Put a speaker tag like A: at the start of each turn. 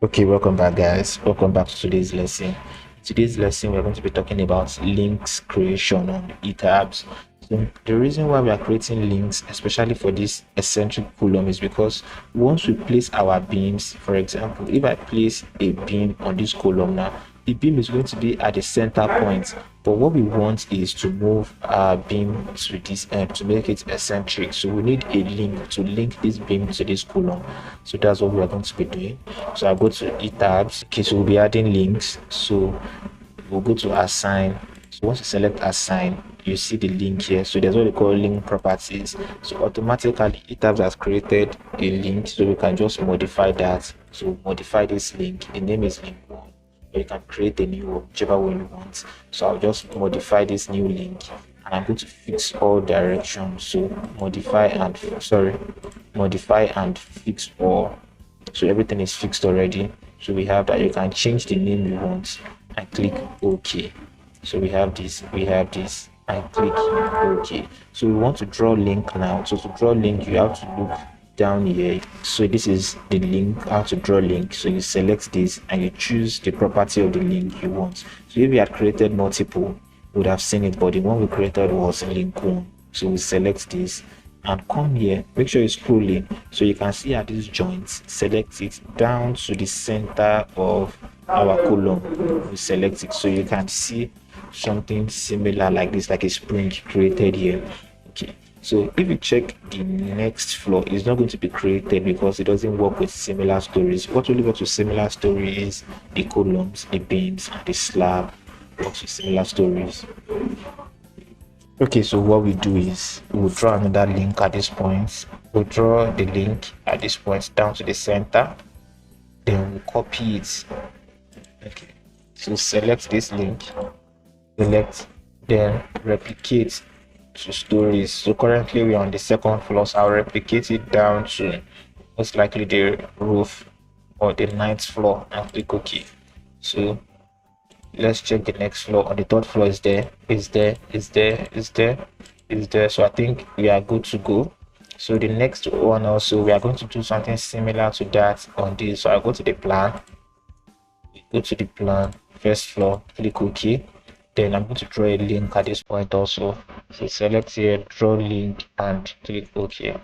A: Okay, welcome back, guys. Welcome back to today's lesson. Today's lesson, we're going to be talking about links creation on ETABS. So the reason why we are creating links, especially for this eccentric column, is because once we place our beams, for example, if I place a beam on this column now, the beam is going to be at the center point, but what we want is to move our beam to this end to make it eccentric. So we need a link to link this beam to this column. So that's what we are going to be doing. So I'll go to ETABS. Okay, so we'll be adding links. So we'll go to assign. So once you select assign, you see the link here. So there's what they call link properties. So automatically ETABS has created a link, so we can just modify that. So modify this link. The name is link 1. Or you can create a new one, whichever one you want. So I'll just modify this new link, and I'm going to fix all directions. So modify and fix all. So everything is fixed already. So we have that. You can change the name you want and click OK. So we have this and click OK. So we want to draw link now. So to draw link, you have to look down here. So this is the link, how to draw link. So you select this and you choose the property of the link you want. So if we had created multiple, we would have seen it, but the one we created was link 1. So we select this and come here, make sure you scroll in so you can see at these joints, select it down to the center of our column. We select it so you can see something similar like this, like a spring created here. Okay, so if you check the next floor, it's not going to be created because it doesn't work with similar stories. What really works with similar story is the columns, the beams, and the slab works with similar stories. Okay, so what we do is we'll draw another link at this point. We'll draw the link at this point down to the center, then we'll copy it. Okay, so select this link, select, then replicate to stories. So currently we're on the second floor, so I'll replicate it down to most likely the roof or the 9th floor and click OK. So let's check the next floor. On the 3rd floor is there. So I think we are good to go. So the next one also, we are going to do something similar to that on this. So I'll go to the plan, first floor, click OK. Then I'm going to draw a link at this point also. So select here, draw link, and click OK.